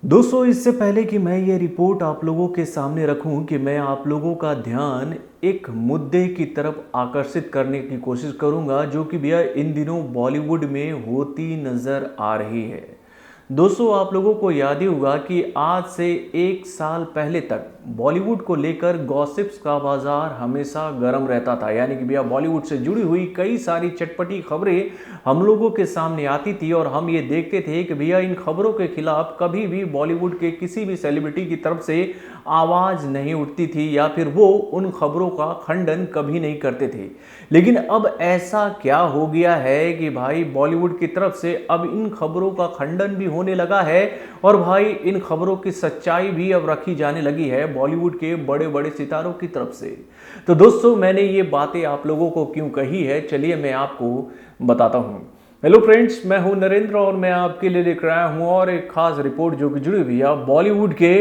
दोस्तों, इससे पहले कि मैं ये रिपोर्ट आप लोगों के सामने रखूं कि मैं आप लोगों का ध्यान एक मुद्दे की तरफ आकर्षित करने की कोशिश करूंगा जो कि भैया इन दिनों बॉलीवुड में होती नज़र आ रही है। दोस्तों, आप लोगों को याद ही होगा कि आज से 1 साल पहले तक बॉलीवुड को लेकर गॉसिप्स का बाजार हमेशा गर्म रहता था। यानी कि भैया बॉलीवुड से जुड़ी हुई कई सारी चटपटी खबरें हम लोगों के सामने आती थी और हम ये देखते थे कि भैया इन खबरों के खिलाफ कभी भी बॉलीवुड के किसी भी सेलिब्रिटी की तरफ से आवाज़ नहीं उठती थी या फिर वो उन खबरों का खंडन कभी नहीं करते थे। लेकिन अब ऐसा क्या हो गया है कि भाई बॉलीवुड की तरफ से अब इन खबरों का खंडन भी होने लगा है और भाई इन खबरों की सच्चाई भी अब रखी जाने लगी है बॉलीवुड के बड़े बड़े सितारों की तरफ से। तो दोस्तों, मैंने ये बातें आप लोगों को क्यों कही है, चलिए मैं आपको बताता हूँ। हेलो फ्रेंड्स, मैं हूं नरेंद्र और मैं आपके लिए लेकर आया हूं और एक खास रिपोर्ट जो कि जुड़ी हुई है बॉलीवुड के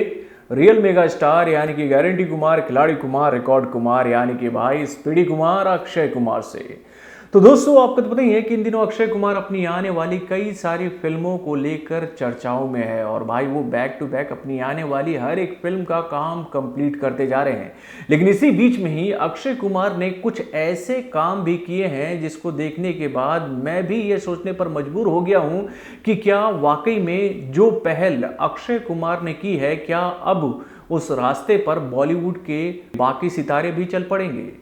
रियल मेगा स्टार यानी कि गारंटी कुमार, खिलाड़ी कुमार, रिकॉर्ड कुमार यानी कि भाई स्पीडी कुमार, अक्षय कुमार से। तो दोस्तों, आपको तो पता ही है कि इन दिनों अक्षय कुमार अपनी आने वाली कई सारी फिल्मों को लेकर चर्चाओं में है और भाई वो बैक टू बैक अपनी आने वाली हर एक फिल्म का काम कंप्लीट करते जा रहे हैं। लेकिन इसी बीच में ही अक्षय कुमार ने कुछ ऐसे काम भी किए हैं जिसको देखने के बाद मैं भी ये सोचने पर मजबूर हो गया हूं कि क्या वाकई में जो पहल अक्षय कुमार ने की है, क्या अब उस रास्ते पर बॉलीवुड के बाकी सितारे भी चल पड़ेंगे।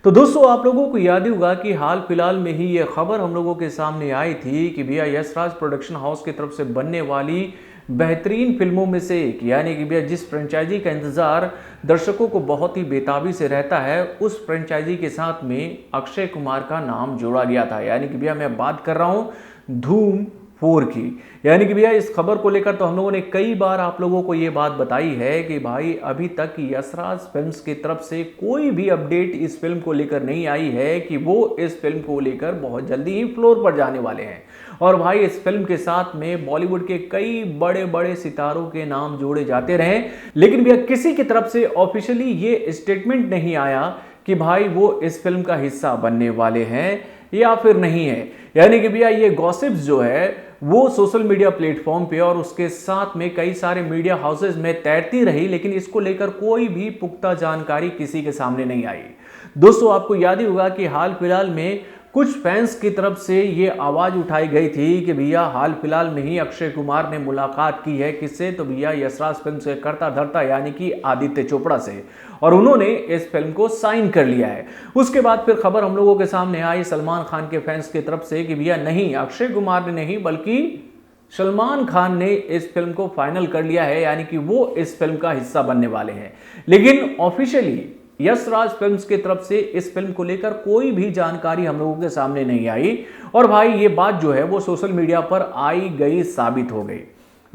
तो दोस्तों, आप लोगों को याद ही होगा कि हाल फिलहाल में ही ये खबर हम लोगों के सामने आई थी कि भैया यश राज प्रोडक्शन हाउस की तरफ से बनने वाली बेहतरीन फिल्मों में से एक यानी कि भैया जिस फ्रेंचाइजी का इंतजार दर्शकों को बहुत ही बेताबी से रहता है, उस फ्रेंचाइजी के साथ में अक्षय कुमार का नाम जोड़ा गया था। यानी कि भैया मैं बात कर रहा हूं धूम 4 की। यानी कि भैया इस खबर को लेकर तो हम लोगों ने कई बार आप लोगों को ये बात बताई है कि भाई अभी तक यशराज फिल्म्स की तरफ से कोई भी अपडेट इस फिल्म को लेकर नहीं आई है कि वो इस फिल्म को लेकर बहुत जल्दी ही फ्लोर पर जाने वाले हैं। और भाई इस फिल्म के साथ में बॉलीवुड के कई बड़े बड़े सितारों के नाम जोड़े जाते रहे, लेकिन भैया किसी की तरफ से ऑफिशियली ये स्टेटमेंट नहीं आया कि भाई वो इस फिल्म का हिस्सा बनने वाले हैं या फिर नहीं है। यानी कि भैया ये गॉसिप्स जो है वो सोशल मीडिया प्लेटफॉर्म पे और उसके साथ में कई सारे मीडिया हाउसेज में तैरती रही, लेकिन इसको लेकर कोई भी पुख्ता जानकारी किसी के सामने नहीं आई। दोस्तों, आपको याद ही होगा कि हाल फिलहाल में कुछ फैंस की तरफ से ये आवाज़ उठाई गई थी कि भैया हाल फिलहाल में ही अक्षय कुमार ने मुलाकात की है किससे, तो भैया यशराज फिल्म से करता धरता यानी कि आदित्य चोपड़ा से, और उन्होंने इस फिल्म को साइन कर लिया है। उसके बाद फिर खबर हम लोगों के सामने आई सलमान खान के फैंस की तरफ से कि भैया नहीं, अक्षय कुमार ने नहीं बल्कि सलमान खान ने इस फिल्म को फाइनल कर लिया है, यानी कि वो इस फिल्म का हिस्सा बनने वाले हैं। लेकिन ऑफिशियली यश राज फिल्म्स की तरफ से इस फिल्म को लेकर कोई भी जानकारी हम लोगों के सामने नहीं आई और भाई ये बात जो है वो सोशल मीडिया पर आई गई साबित हो गई।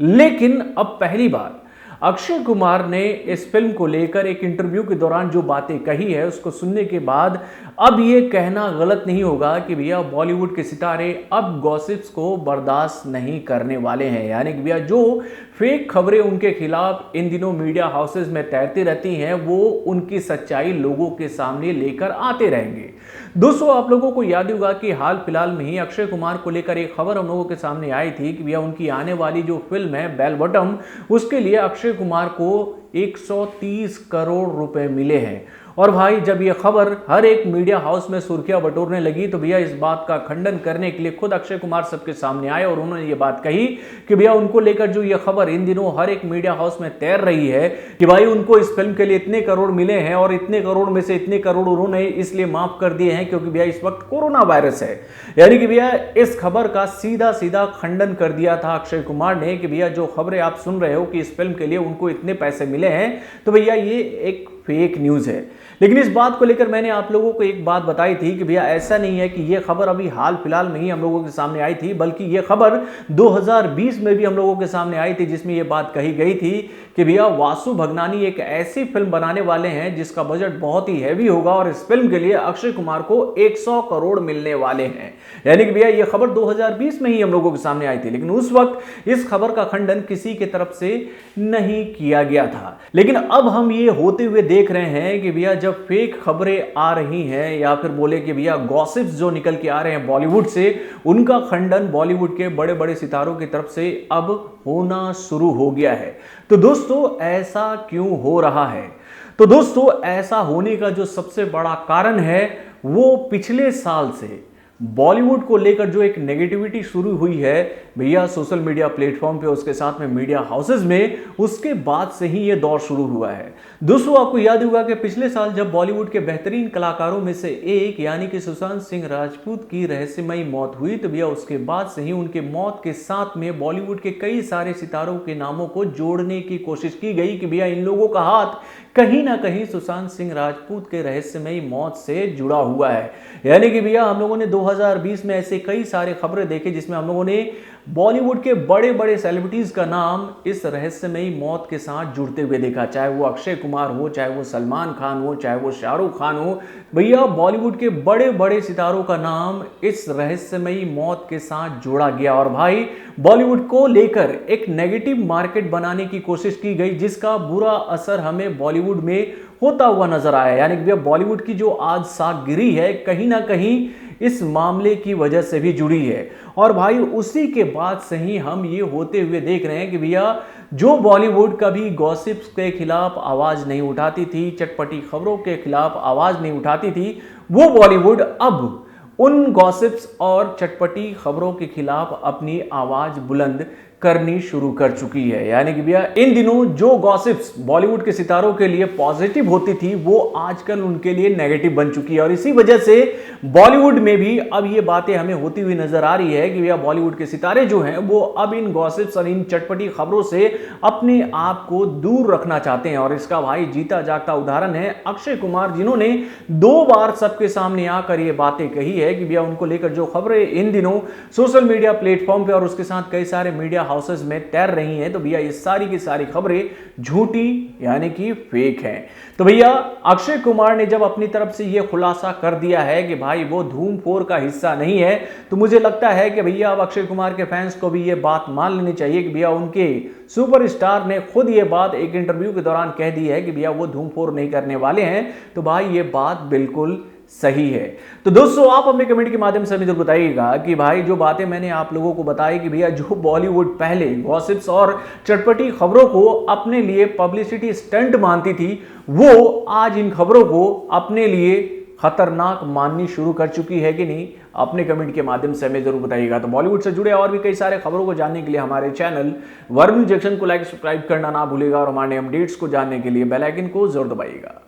लेकिन अब पहली बार अक्षय कुमार ने इस फिल्म को लेकर एक इंटरव्यू के दौरान जो बातें कही है उसको सुनने के बाद अब ये कहना गलत नहीं होगा कि भैया बॉलीवुड के सितारे अब गॉसिप्स को बर्दाश्त नहीं करने वाले हैं। यानी कि भैया जो फेक खबरें उनके खिलाफ इन दिनों मीडिया हाउसेज में तैरती रहती हैं वो उनकी सच्चाई लोगों के सामने लेकर आते रहेंगे। दोस्तों, आप लोगों को याद होगा कि हाल फिलहाल में ही अक्षय कुमार को लेकर एक खबर हम लोगों के सामने आई थी कि भैया उनकी आने वाली जो फिल्म है बेल बॉटम, उसके लिए अक्षय कुमार को 130 करोड़ रुपए मिले हैं। और भाई जब ये खबर हर एक मीडिया हाउस में सुर्खियां बटोरने लगी तो भैया इस बात का खंडन करने के लिए खुद अक्षय कुमार सबके सामने आए और उन्होंने ये बात कही कि भैया उनको लेकर जो ये खबर इन दिनों हर एक मीडिया हाउस में तैर रही है कि भाई उनको इस फिल्म के लिए इतने करोड़ मिले हैं और इतने करोड़ में से इतने करोड़ उन्होंने इसलिए माफ कर दिए हैं क्योंकि भैया इस वक्त कोरोना वायरस है। यानी कि भैया इस खबर का सीधा सीधा खंडन कर दिया था अक्षय कुमार ने कि भैया जो खबरें आप सुन रहे हो कि इस फिल्म के लिए उनको इतने पैसे मिले हैं, तो भैया ये एक फेक न्यूज है। लेकिन इस बात को लेकर मैंने आप लोगों को एक बात बताई थी कि भैया ऐसा नहीं है कि ये खबर अभी हाल फिलहाल में ही हम लोगों के सामने आई थी, बल्कि ये खबर 2020 में भी हम लोगों के सामने आई थी जिसमें ये बात कही गई थी कि भैया वासु भगनानी एक ऐसी फिल्म बनाने वाले हैं जिसका बजट बहुत ही हैवी होगा और इस फिल्म के लिए अक्षय कुमार को 100 करोड़ मिलने वाले हैं। यानी कि भैया ये खबर 2020 में ही हम लोगों के सामने आई थी, लेकिन उस वक्त इस खबर का खंडन किसी की तरफ से नहीं किया गया था। लेकिन अब हम ये होते हुए देख देख रहे हैं कि भैया जब फेक खबरें आ रही हैं या फिर बोले कि भैया गॉसिप्स जो निकल के आ रहे हैं बॉलीवुड से, उनका खंडन बॉलीवुड के बड़े बड़े सितारों की तरफ से अब होना शुरू हो गया है। तो दोस्तों ऐसा क्यों हो रहा है? तो दोस्तों ऐसा होने का जो सबसे बड़ा कारण है वो पिछले साल से बॉलीवुड को लेकर जो एक नेगेटिविटी शुरू हुई है भैया सोशल मीडिया प्लेटफॉर्म पे, उसके साथ में मीडिया हाउसेस में, उसके बाद से ही ये दौर शुरू हुआ है। दोस्तों आपको याद होगा कि पिछले साल जब बॉलीवुड के बेहतरीन कलाकारों में से एक यानी कि सुशांत सिंह राजपूत की रहस्यमयी मौत हुई, तो भैया उसके बाद से ही उनके मौत के साथ में बॉलीवुड के कई सारे सितारों के नामों को जोड़ने की कोशिश की गई कि भैया इन लोगों का हाथ कहीं ना कहीं सुशांत सिंह राजपूत के रहस्यमयी मौत से जुड़ा हुआ है। यानी कि भैया हम लोगों ने 2020 में ऐसे कई सारे खबरें देखे जिसमें हम लोगों ने बॉलीवुड के बड़े बड़े सेलिब्रिटीज का नाम इस रहस्यमयी मौत के साथ जुड़ते हुए देखा, चाहे वो अक्षय कुमार हो, चाहे वो सलमान खान हो, चाहे वो शाहरुख खान हो। भैया बॉलीवुड के बड़े बड़े सितारों का नाम इस रहस्यमयी मौत के साथ जोड़ा गया और भाई बॉलीवुड को लेकर एक नेगेटिव मार्केट बनाने की कोशिश की गई, जिसका बुरा असर हमें बॉलीवुड में होता हुआ नजर आया। यानी कि भैया बॉलीवुड की जो आज साख गिरी है कहीं ना कहीं इस मामले की वजह से भी जुड़ी है। और भाई उसी के बाद से ही हम ये होते हुए देख रहे हैं कि भैया जो बॉलीवुड कभी गॉसिप्स के खिलाफ आवाज नहीं उठाती थी, चटपटी खबरों के खिलाफ आवाज नहीं उठाती थी, वो बॉलीवुड अब उन गॉसिप्स और चटपटी खबरों के खिलाफ अपनी आवाज बुलंद करनी शुरू कर चुकी है। यानी कि भैया इन दिनों जो गॉसिप्स बॉलीवुड के सितारों के लिए पॉजिटिव होती थी वो आजकल उनके लिए नेगेटिव बन चुकी है। और इसी वजह से बॉलीवुड में भी अब ये बातें हमें होती हुई नजर आ रही है कि भैया बॉलीवुड के सितारे जो हैं वो अब इन गॉसिप्स और इन चटपटी खबरों से अपने आप को दूर रखना चाहते हैं। और इसका भाई जीता जागता उदाहरण है अक्षय कुमार, जिन्होंने 2 बार सबके सामने आकर ये बातें कही है कि भैया उनको लेकर जो खबरें इन दिनों सोशल मीडिया प्लेटफॉर्म पे और उसके साथ कई सारे मीडिया हाउसेस में तैर रही हैं, तो भैया ये सारी की सारी खबरें झूठी यानी कि फेक हैं। तो भैया अक्षय कुमार ने जब अपनी तरफ से ये खुलासा कर दिया है कि भाई वो धूम 4 का हिस्सा नहीं है, तो मुझे लगता है कि भैया अब अक्षय कुमार के फैंस को भी ये बात मान लेनी चाहिए कि भैया उनके सुपरस्टार ने खुद ये बात एक इंटरव्यू के दौरान कह दी है कि भैया वो धूम 4 नहीं करने वाले हैं। तो भाई ये बात बिल्कुल सही है। तो दोस्तों आप अपने कमेंट के माध्यम से मुझे बताइएगा कि भाई जो बातें मैंने आप लोगों को बताई कि भैया जो बॉलीवुड पहले गॉसिप्स और चटपटी खबरों को अपने लिए पब्लिसिटी स्टंट मानती थी, वो आज इन खबरों को अपने लिए खतरनाक माननी शुरू कर चुकी है कि नहीं? अपने कमेंट के माध्यम से हमें जरूर बताइएगा। तो बॉलीवुड से जुड़े और भी कई सारे खबरों को जानने के लिए हमारे चैनल वर्म जंक्शन को लाइक सब्सक्राइब करना ना भूलिएगा और हमारे अपडेट्स को जानने के लिए बेल आइकन को जरूर दबाइएगा।